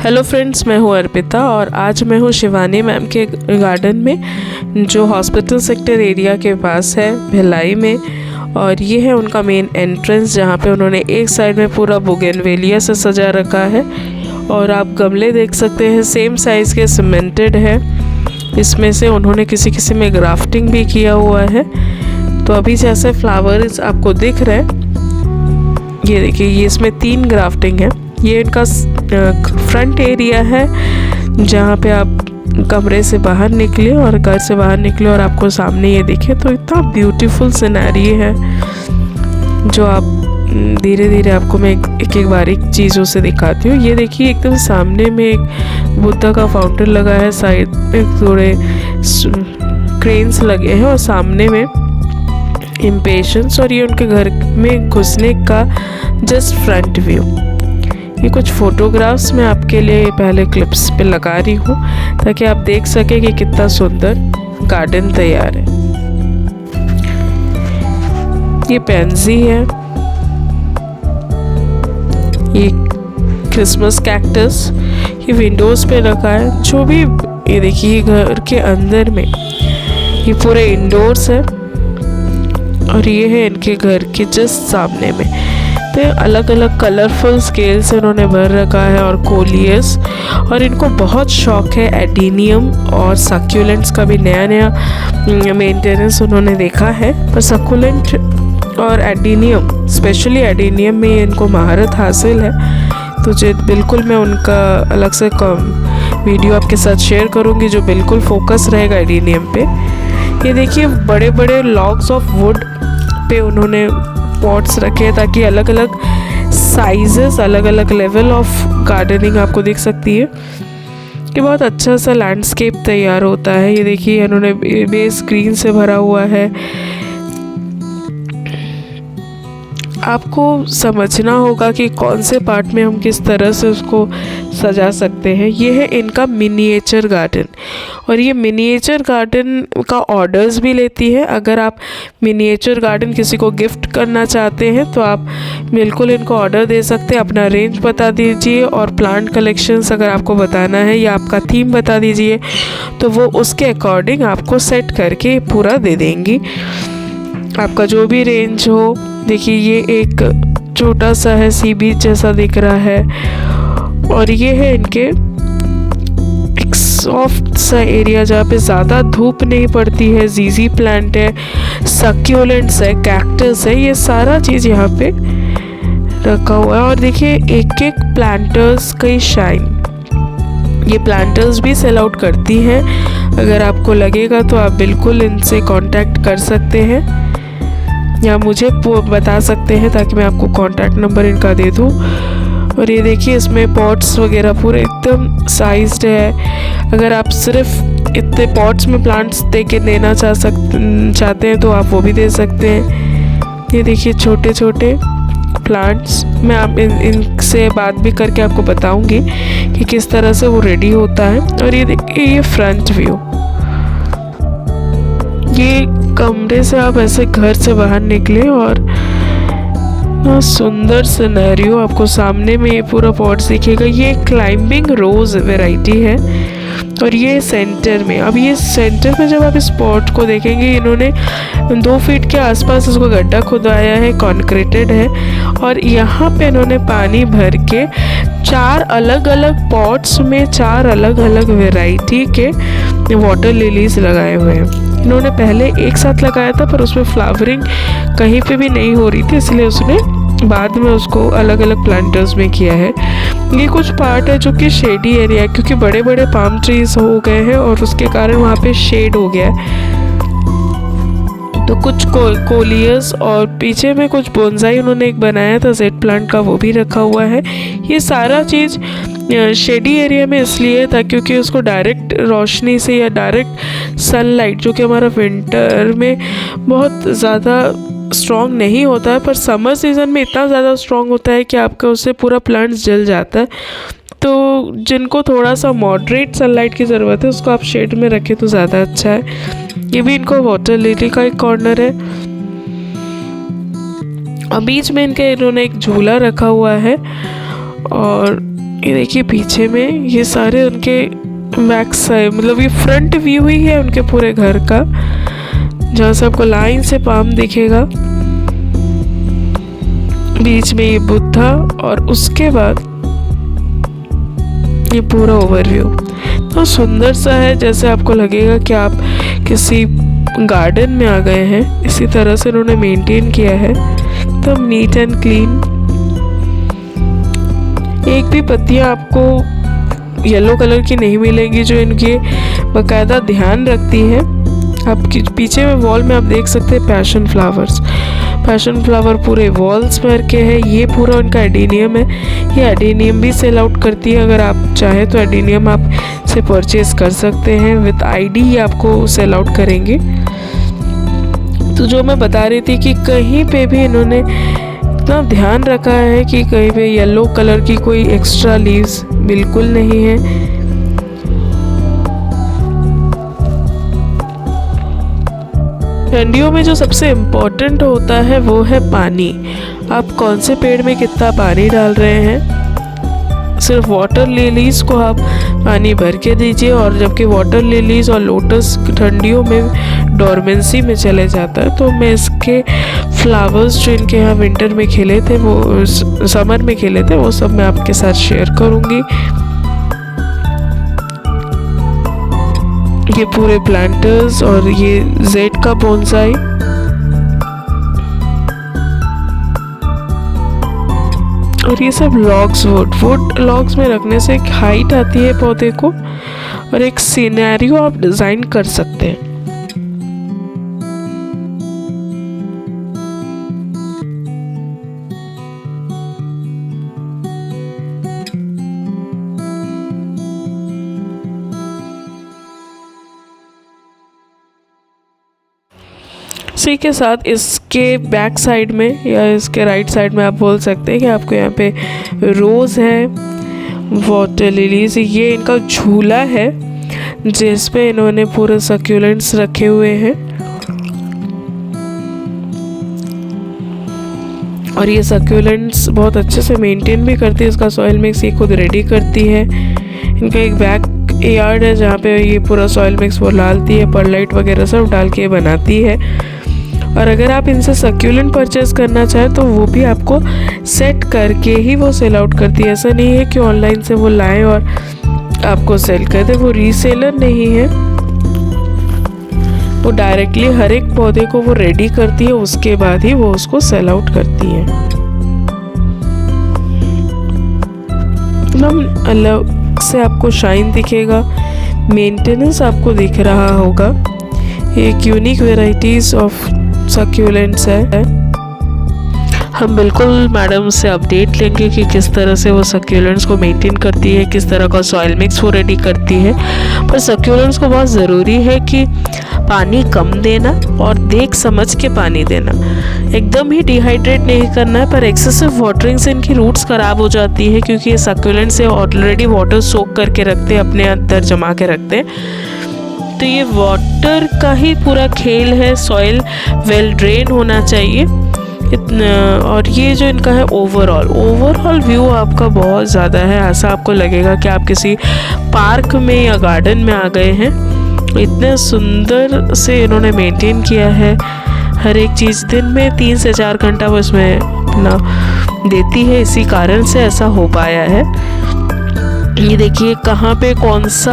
Hello friends, मैं हूँ अर्पिता और आज मैं हूँ शिवानी मैम के गार्डन में जो हॉस्पिटल सेक्टर एरिया के पास है भिलाई में। और ये है उनका मेन एंट्रेंस जहाँ पे उन्होंने एक साइड में पूरा बोगेनवेलिया से सजा रखा है और आप गमले देख सकते हैं सेम साइज़ के सीमेंटेड है। इसमें से उन्होंने किसी में ग्राफ्टिंग भी किया हुआ है। तो अभी जैसे फ्लावर्स आपको दिख रहे हैं, ये देखिए, ये इसमें 3 ग्राफ्टिंग है। ये इनका फ्रंट एरिया है जहाँ पे आप कमरे से बाहर निकले और घर से बाहर निकले और आपको सामने ये दिखे तो इतना ब्यूटीफुल सिनेरी है जो आप धीरे धीरे आपको मैं एक बारीक चीज़ों से दिखाती हूँ। ये देखिए, एकदम सामने में एक बुद्धा का फाउंटेन लगा है, साइड में थोड़े क्रेन्स लगे हैं और सामने में इम्पेशंस, और ये उनके घर में घुसने का जस्ट फ्रंट व्यू। ये कुछ फोटोग्राफ्स मैं आपके लिए पहले क्लिप्स पे लगा रही हूँ ताकि आप देख सके कि कितना सुंदर गार्डन तैयार है। ये पेंजी है, ये क्रिसमस कैक्टस, ये विंडोज पे रखा है। जो भी ये देखिए, घर के अंदर में ये पूरे इंडोर्स है और ये है इनके घर के जस्ट सामने में। तो अलग अलग कलरफुल स्केल से उन्होंने भर रखा है और कोलियस, और इनको बहुत शौक है एडीनियम और सक्यूलेंट्स का भी नया मेंटेनेंस उन्होंने देखा है। पर सक्यूलेंट और एडीनियम, स्पेशली एडीनियम में इनको महारत हासिल है। तो जो बिल्कुल मैं उनका अलग से वीडियो आपके साथ शेयर करूँगी जो बिल्कुल फोकस रहेगा एडीनियम पे। ये देखिए, बड़े बड़े लॉग्स ऑफ वुड पे उन्होंने पॉट्स रखे हैं ताकि अलग अलग साइजेस, अलग अलग लेवल ऑफ गार्डनिंग आपको दिख सकती है। ये बहुत अच्छा सा लैंडस्केप तैयार होता है। ये देखिए, उन्होंने बेस ग्रीन से भरा हुआ है। आपको समझना होगा कि कौन से पार्ट में हम किस तरह से उसको सजा सकते हैं। ये है इनका मिनिएचर गार्डन, और ये मिनिएचर गार्डन का ऑर्डर्स भी लेती है। अगर आप मिनिएचर गार्डन किसी को गिफ्ट करना चाहते हैं तो आप बिल्कुल इनको ऑर्डर दे सकते हैं। अपना रेंज बता दीजिए और प्लांट कलेक्शंस अगर आपको बताना है या आपका थीम बता दीजिए तो वो उसके अकॉर्डिंग आपको सेट करके पूरा दे देंगी। आपका जो भी रेंज हो। देखिए, ये एक छोटा सा है, सी बीच जैसा दिख रहा है, और ये है इनके एक सॉफ्ट सा एरिया जहाँ पे ज़्यादा धूप नहीं पड़ती है। जीजी प्लांट है, सक्यूलेंट्स है, कैक्टस है, ये सारा चीज़ यहाँ पे रखा हुआ है। और देखिए, एक एक प्लांटर्स की शाइन, ये प्लांटर्स भी सेल आउट करती हैं। अगर आपको लगेगा तो आप बिल्कुल इनसे कांटेक्ट कर सकते हैं या मुझे बता सकते हैं ताकि मैं आपको कांटेक्ट नंबर इनका दे दूँ। और ये देखिए, इसमें पॉट्स वगैरह पूरे एकदम साइज्ड है। अगर आप सिर्फ इतने पॉट्स में प्लांट्स दे के देना चाहते हैं तो आप वो भी दे सकते हैं। ये देखिए, छोटे छोटे प्लांट्स, मैं आप इनसे बात भी करके आपको बताऊंगी कि किस तरह से वो रेडी होता है। और ये देखिए, ये फ्रंट व्यू, ये कमरे से आप ऐसे घर से बाहर निकले और सुंदर सिनेरियो आपको सामने में ये पूरा पॉट दिखेगा। ये क्लाइंबिंग रोज वैरायटी है और ये सेंटर में, अब ये सेंटर में जब आप इस पॉट को देखेंगे, इन्होंने 2 फीट के आसपास इसको गड्ढा खुदवाया है, कॉन्क्रीटेड है, और यहाँ पे इन्होंने पानी भर के 4 अलग अलग पॉट्स में 4 अलग अलग वैरायटी के वाटर लिलीज लगाए हुए हैं। इन्होंने पहले एक साथ लगाया था पर उसमें फ्लावरिंग कहीं पे भी नहीं हो रही थी, इसलिए उसने बाद में उसको अलग अलग प्लांटर्स में किया है। ये कुछ पार्ट है जो कि शेडी एरिया है क्योंकि बड़े बड़े पाम ट्रीज हो गए हैं और उसके कारण वहाँ पे शेड हो गया है। तो कुछ कोलियस और पीछे में कुछ बोनसाई उन्होंने एक बनाया था जेड प्लांट का, वो भी रखा हुआ है। ये सारा चीज़ शेडी एरिया में इसलिए था क्योंकि उसको डायरेक्ट रोशनी से या डायरेक्ट सनलाइट, जो कि हमारा विंटर में बहुत ज़्यादा स्ट्रॉन्ग नहीं होता है पर समर सीज़न में इतना ज़्यादा स्ट्रॉन्ग होता है कि आपका उससे पूरा प्लांट जल जाता है। तो जिनको थोड़ा सा मॉडरेट सनलाइट की ज़रूरत है उसको आप शेड में रखें तो ज़्यादा अच्छा है। ये भी इनको वाटर लिली का एक कॉर्नर है और बीच में इन्होंने एक झूला रखा हुआ है और ये देखिए पीछे में ये सारे उनके बैक साइड, मतलब ये फ्रंट व्यू ही है उनके पूरे घर का, जहाँ से आपको लाइन से पाम दिखेगा। बीच में ये बुद्धा और उसके बाद ये पूरा ओवरव्यू तो सुंदर सा है, जैसे आपको लगेगा कि आप किसी गार्डन में आ गए हैं। इसी तरह से उन्होंने मेंटेन किया है, एकदम नीट एंड क्लीन। एक भी पत्तियां आपको येलो कलर की नहीं मिलेंगी जो इनके बाकायदा ध्यान रखती है। आपके पीछे में वॉल में आप देख सकते हैं पैशन फ्लावर पूरे वॉल्स पर के है। ये पूरा उनका एडेनियम है, ये एडेनियम भी सेल आउट करती है। अगर आप चाहें तो एडेनियम आप से परचेज कर सकते हैं, विद आईडी ही आपको सेल आउट करेंगे। तो जो मैं बता रही थी कि कहीं पे भी इन्होंने इतना ध्यान रखा है कि कहीं पे येलो कलर की कोई एक्स्ट्रा लीव्स बिल्कुल नहीं है। ठंडियों में जो सबसे इम्पोर्टेंट होता है वो है पानी। आप कौन से पेड़ में कितना पानी डाल रहे हैं। सिर्फ वाटर लिलीज को आप पानी भर के दीजिए, और जबकि वाटर लिलीज और लोटस ठंडियों में डोरमेंसी में चले जाता है। तो मैं इसके फ्लावर्स जो इनके यहाँ विंटर में खिले थे, वो समर में खिले थे, वो सब मैं आपके साथ शेयर करूँगी। ये पूरे प्लांटर्स और ये जेड का बोनसाई, और ये सब लॉग्स वुड लॉग्स में रखने से एक हाइट आती है पौधे को, और एक सिनेरियो आप डिजाइन कर सकते हैं। इसी के साथ इसके बैक साइड में या इसके राइट साइड में आप बोल सकते हैं कि आपको यहाँ पे रोज़ है, वाटर लिलीज, ये इनका झूला है जिस पे इन्होंने पूरे सक्यूलेंट्स रखे हुए हैं। और ये सक्यूलेंट्स बहुत अच्छे से मेंटेन भी करती है, इसका सॉइल मिक्स ये खुद रेडी करती है। इनका एक बैक यार्ड है जहाँ पे ये पूरा सॉइल मिक्स वो डालती है, परलाइट वगैरह सब डाल के बनाती है। और अगर आप इनसे सक्यूलेंट परचेज करना चाहें तो वो भी आपको सेट करके ही वो सेल आउट करती है। ऐसा नहीं है कि ऑनलाइन से वो लाएं और आपको सेल कर दे, वो रीसेलर नहीं है, वो डायरेक्टली हर एक पौधे को वो रेडी करती है, उसके बाद ही वो उसको सेल आउट करती है। एकदम अलग से आपको शाइन दिखेगा, मेंटेनेंस आपको दिख रहा होगा। एक यूनिक वेराइटीज ऑफ सक्यूलेंट्स है। हम बिल्कुल मैडम से अपडेट लेंगे कि किस तरह से वो सक्यूलेंट्स को मेंटेन करती है, किस तरह का सॉइल मिक्स वो रेडी करती है। पर सक्यूलेंट्स को बहुत ज़रूरी है कि पानी कम देना और देख समझ के पानी देना, एकदम ही डिहाइड्रेट नहीं करना है। पर एक्सेसिव वाटरिंग से इनकी रूट्स ख़राब हो जाती है, क्योंकि ये सक्यूलेंट से ऑलरेडी वाटर सोक करके रखते हैं, अपने अंदर जमा के रखते हैं। तो ये वाटर का ही पूरा खेल है, सॉइल वेल ड्रेन होना चाहिए इतना। और ये जो इनका है ओवरऑल व्यू आपका बहुत ज़्यादा है, ऐसा आपको लगेगा कि आप किसी पार्क में या गार्डन में आ गए हैं। इतने सुंदर से इन्होंने मेंटेन किया है हर एक चीज़। दिन में 3 से 4 घंटा वो इसमें अपना देती है, इसी कारण से ऐसा हो पाया है। ये देखिए कहाँ पे कौन सा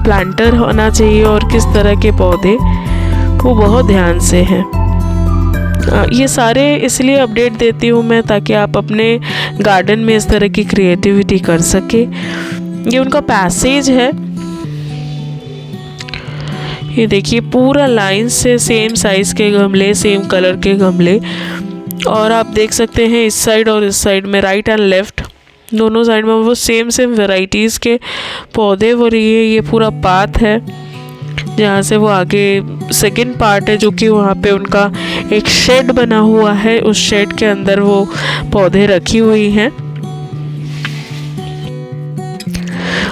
प्लांटर होना चाहिए और किस तरह के पौधे, वो बहुत ध्यान से हैं। ये सारे इसलिए अपडेट देती हूँ मैं ताकि आप अपने गार्डन में इस तरह की क्रिएटिविटी कर सके। ये उनका पैसेज है, ये देखिए पूरा लाइन से सेम साइज़ के गमले, सेम कलर के गमले। और आप देख सकते हैं इस साइड और इस साइड में, राइट एंड लेफ्ट दोनों साइड में वो सेम वेराइटीज़ के पौधे हो रही है। ये पूरा पाथ है जहाँ से वो आगे सेकंड पार्ट है, जो कि वहाँ पे उनका एक शेड बना हुआ है, उस शेड के अंदर वो पौधे रखी हुई हैं।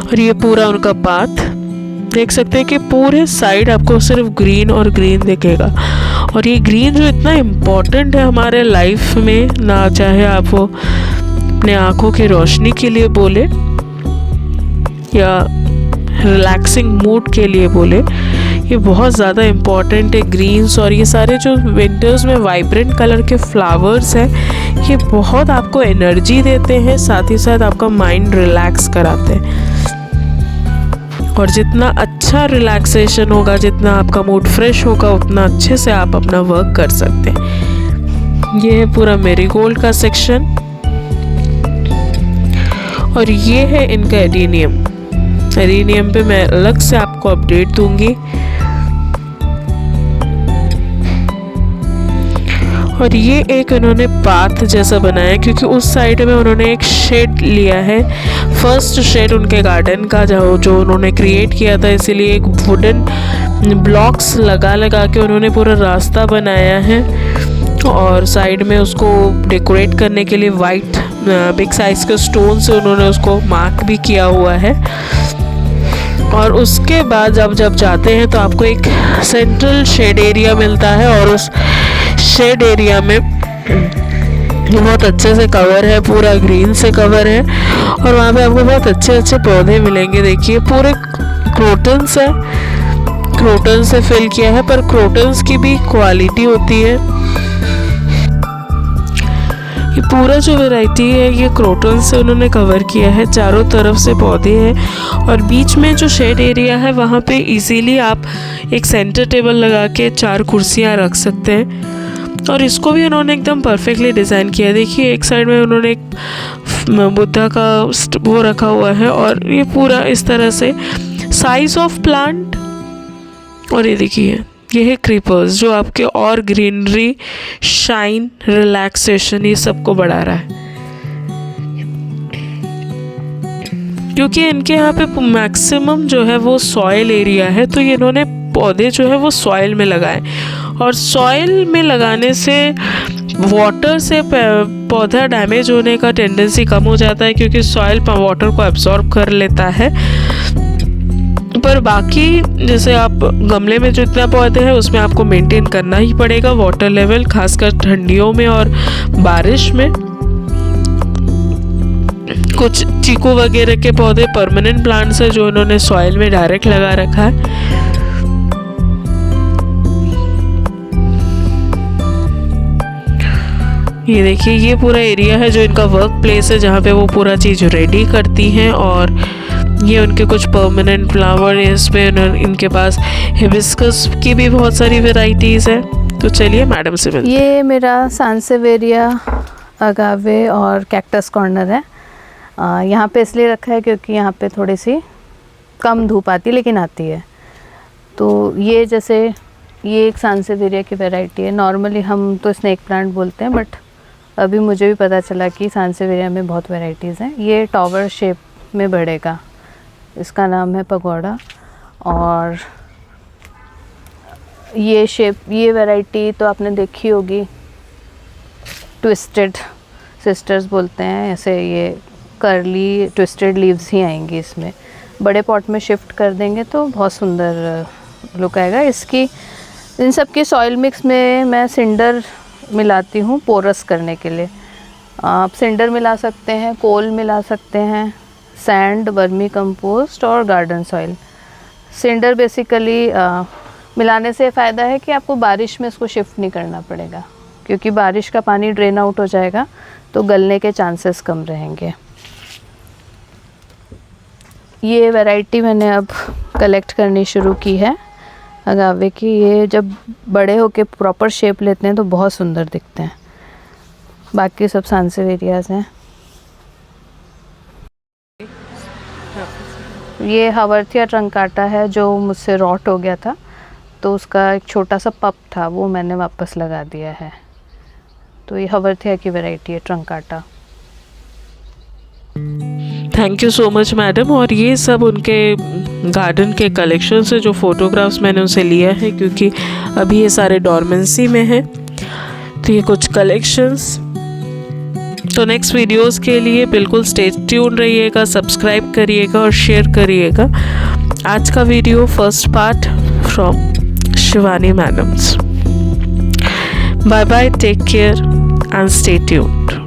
और ये पूरा उनका पाथ देख सकते हैं कि पूरे साइड आपको सिर्फ ग्रीन और ग्रीन दिखेगा। और ये ग्रीन जो इतना इम्पोर्टेंट है हमारे लाइफ में, ना चाहे आप वो अपने आँखों की रोशनी के लिए बोले या रिलैक्सिंग मूड के लिए बोले, ये बहुत ज़्यादा इम्पॉर्टेंट है। ग्रीन्स और ये सारे जो विंटर्स में वाइब्रेंट कलर के फ्लावर्स हैं, ये बहुत आपको एनर्जी देते हैं, साथ ही साथ आपका माइंड रिलैक्स कराते हैं। और जितना अच्छा रिलैक्सेशन होगा, जितना आपका मूड फ्रेश होगा, उतना अच्छे से आप अपना वर्क कर सकते हैं। ये है पूरा मेरीगोल्ड का सेक्शन और ये है इनका एडेनियम। एडेनियम पे मैं अलग से आपको अपडेट दूंगी। और ये एक इन्होंने पाथ जैसा बनाया, क्योंकि उस साइड में उन्होंने एक शेड लिया है, फर्स्ट शेड उनके गार्डन का जो उन्होंने क्रिएट किया था, इसीलिए एक वुडन ब्लॉक्स लगा के उन्होंने पूरा रास्ता बनाया है। और साइड में उसको डेकोरेट करने के लिए वाइट बिग साइज के स्टोन से उन्होंने उसको मार्क भी किया हुआ है। और उसके बाद जब जाते हैं तो आपको एक सेंट्रल शेड एरिया मिलता है, और उस शेड एरिया में बहुत अच्छे से कवर है, पूरा ग्रीन से कवर है। और वहाँ पे आपको बहुत अच्छे अच्छे पौधे मिलेंगे। देखिए पूरे क्रोटन्स है, क्रोटन से फिल किया है, पर क्रोटन्स की भी क्वालिटी होती है। ये पूरा जो वैरायटी है ये क्रोटन से उन्होंने कवर किया है, चारों तरफ से पौधे हैं। और बीच में जो शेड एरिया है वहाँ पे इजीली आप एक सेंटर टेबल लगा के 4 कुर्सियाँ रख सकते हैं। और इसको भी उन्होंने एकदम परफेक्टली डिज़ाइन किया है। देखिए एक साइड में उन्होंने एक बुद्धा का वो रखा हुआ है, और ये पूरा इस तरह से साइज ऑफ प्लांट। और ये देखिए ये है क्रीपर्स, जो आपके और ग्रीनरी, शाइन, रिलैक्सेशन ये सबको बढ़ा रहा है। क्योंकि इनके यहाँ पे मैक्सिमम जो है वो सॉइल एरिया है, तो ये इन्होंने पौधे जो है वो सॉइल में लगाए। और सॉइल में लगाने से वाटर से पौधा डैमेज होने का टेंडेंसी कम हो जाता है, क्योंकि सॉइल वाटर को एब्जॉर्ब कर लेता है। पर बाकी जैसे आप गमले में जितना पौधे हैं उसमें आपको मेंटेन करना ही पड़ेगा वाटर लेवल, खासकर ठंडियों में और बारिश में। कुछ चीकू वगैरह के पौधे परमानेंट प्लांट्स है जो इन्होंने सॉइल में डायरेक्ट लगा रखा है। ये देखिए ये पूरा एरिया है जो इनका वर्क प्लेस है, जहाँ पे वो पूरा चीज़ रेडी करती हैं। और ये उनके कुछ परमानेंट फ्लावर है, इसमें इनके पास हिबिस्कस की भी बहुत सारी वेराइटीज़ है। तो चलिए मैडम से मिलते हैं। ये मेरा सांसेवेरिया, अगावे और कैक्टस कॉर्नर है। यहाँ पे इसलिए रखा है क्योंकि यहाँ पे थोड़ी सी कम धूप आती है, लेकिन आती है। तो ये जैसे ये एक सांसेवेरिया की वैरायटी है। नॉर्मली हम तो स्नेक प्लांट बोलते हैं, बट अभी मुझे भी पता चला कि सांसेवेरिया में बहुत वैरायटीज़ हैं। ये टॉवर शेप में बढ़ेगा, इसका नाम है पगोड़ा। और ये शेप, ये वैरायटी तो आपने देखी होगी, ट्विस्टेड सिस्टर्स बोलते हैं ऐसे। ये कर्ली ट्विस्टेड लीव्स ही आएंगी इसमें। बड़े पॉट में शिफ्ट कर देंगे तो बहुत सुंदर लुक आएगा इसकी। इन सब की सॉइल मिक्स में मैं सिंडर मिलाती हूँ पोरस करने के लिए। आप सिंडर मिला सकते हैं, कोल मिला सकते हैं, सैंड, वर्मी कंपोस्ट और गार्डन सॉइल। सिंडर बेसिकली मिलाने से फ़ायदा है कि आपको बारिश में इसको शिफ्ट नहीं करना पड़ेगा, क्योंकि बारिश का पानी ड्रेन आउट हो जाएगा तो गलने के चांसेस कम रहेंगे। ये वैरायटी मैंने अब कलेक्ट करनी शुरू की है अगावे की। ये जब बड़े होके प्रॉपर शेप लेते हैं तो बहुत सुंदर दिखते हैं। बाकी सब सांसेवेरियाज हैं। ये हावरथिया ट्रंकाटा है जो मुझसे रॉट हो गया था, तो उसका एक छोटा सा पप था, वो मैंने वापस लगा दिया है। तो ये हावरथिया की वैरायटी है truncata. Thank you so much madam. और ये सब उनके गार्डन के कलेक्शन से जो फ़ोटोग्राफ्स मैंने उनसे लिया है, क्योंकि अभी ये सारे डॉर्मेंसी में हैं। तो ये कुछ कलेक्शंस। तो नेक्स्ट वीडियोस के लिए बिल्कुल स्टे ट्यून रहिएगा, सब्सक्राइब करिएगा और शेयर करिएगा। आज का video first part from Shivani madam's. Bye bye, take care and stay tuned.